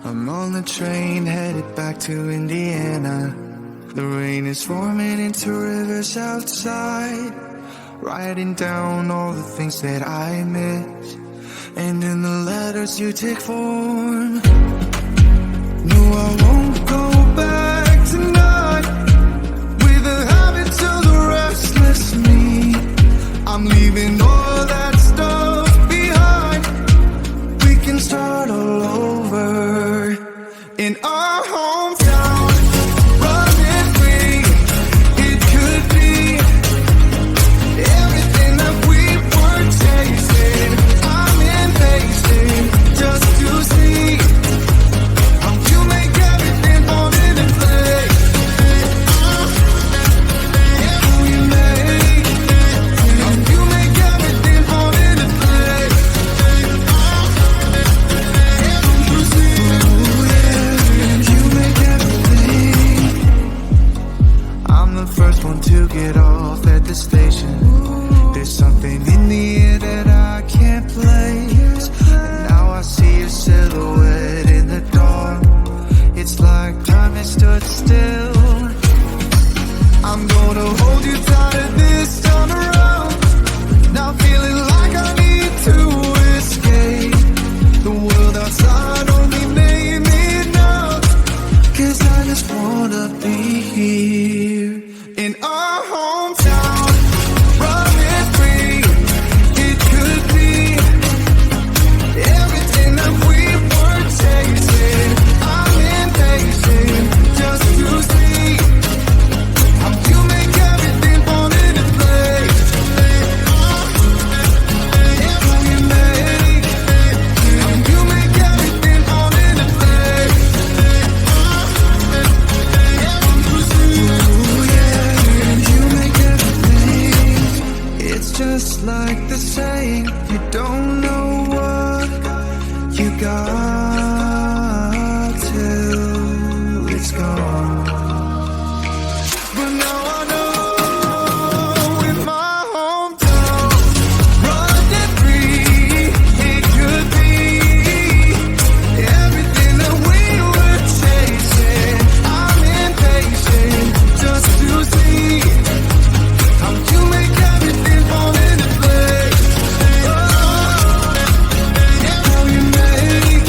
I'm on the train headed back to Indiana. The rain is forming into rivers outside, writing down all the things that I miss, and in the letters you take form. No, I won't go back tonight with the habits of the restless me. I'm leaving all that stuff behind. We can start all over in our hometown. Running free, it could be everything that we were chasing. I'm impatient just to see how you make everything fall into place. How you make everything fall into place. You make everything. I'm the first one to get off at the station. There's something in the air that I can't place, and now I see a silhouette in the dark. It's like time has stood still. I'm gonna hold you tighter this time around. Now feeling like I need to escape. The world outside only made me numb, 'cause I just wanna be here in our hometown. Running free, it could be everything that we were chasing. I'm impatient just to see how you make everything fall into place. How you make everything fall into place. Ooh, yeah, you make everything. It's just like the saying, you don't know what you got till it's gone. But now I know in my hometown, running free, it could be everything that we were chasing. I'm impatient just to see how you make everything fall into place. How you make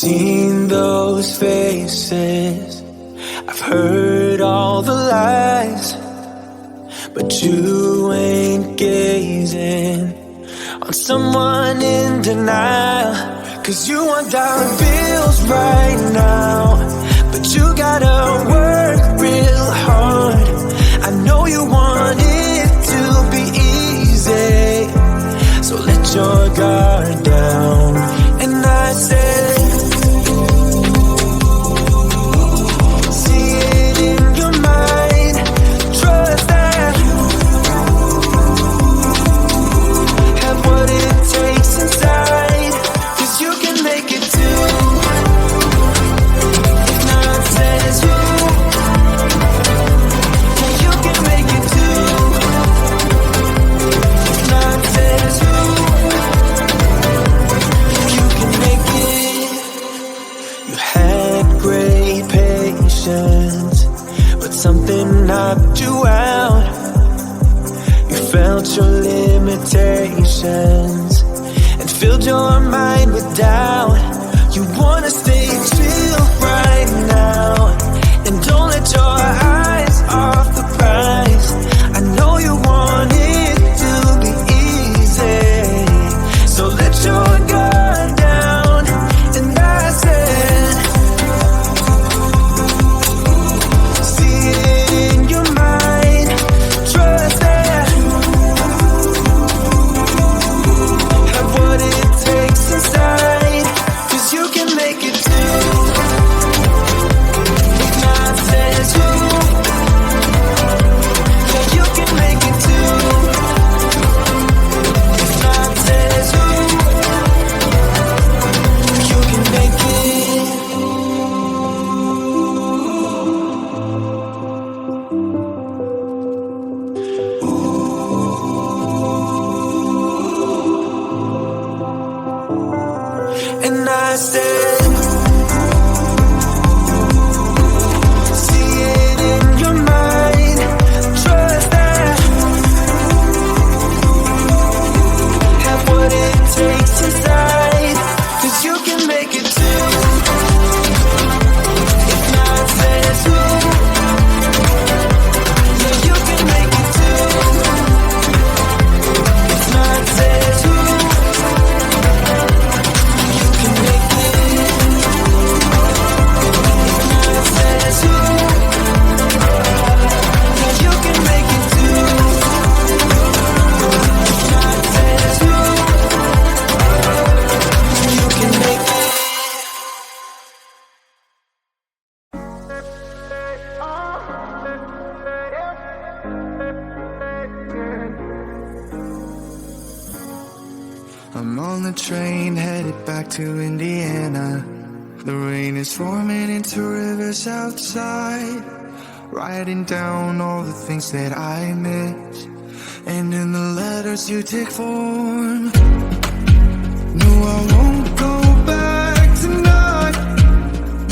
seen those faces, I've heard all the lies, but you ain't gazing on someone in denial. 'Cause you want dollar bills right now, but you gotta work real hard. I know you want it to be easy, so let your guard down. And I said, see it in your mind, trust that have what it takes inside, 'cause you can make it too. If not says you, yeah, you can make it too. If not says you, you can make it. You had great patience, but something knocked you out. You felt your limitations and filled your mind with doubt. You wanna stay chill right now, and don't let your eyes off the prize. I know you want it to be easy, so let your guard down. And I said, see it in your mind, trust that have what it takes inside, 'cause you can make it too. If not says you, yeah, you can make it too. If not says you, you can make it. And I said, see it in your mind, trust that have what it takes inside, 'cause you can make it too. If not says you, yeah, you can make it too. If not says you, you can make it. If not says you, yeah, you can make it too. If not says you, you can make it. I'm on the train headed back to Indiana. The rain is forming into rivers outside, writing down all the things that I miss, and in the letters you take form. No, I won't go back tonight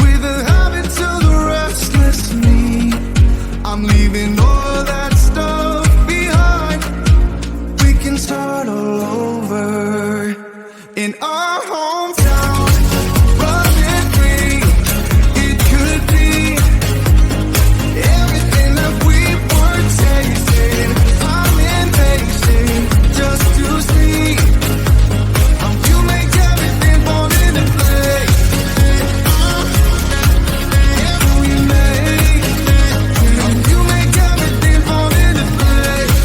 with the habits of the restless me. I'm leaving all that stuff behind. We can start all over in our hometown, running free. It could be everything that we were tasting. I'm impatient just to see how you make everything fall into place. How you make everything fall into place.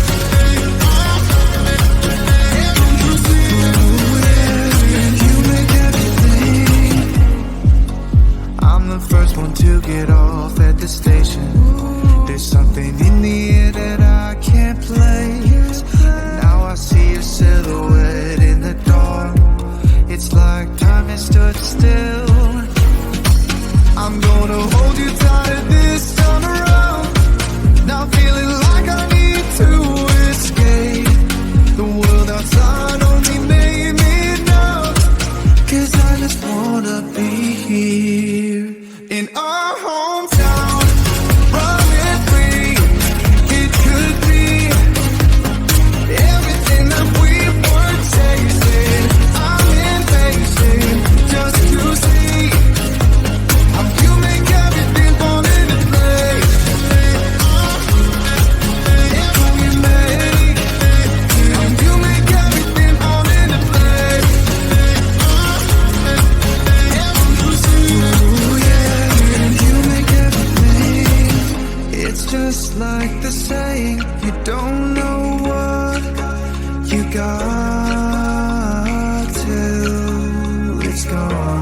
like the saying, you don't know what you got till it's gone.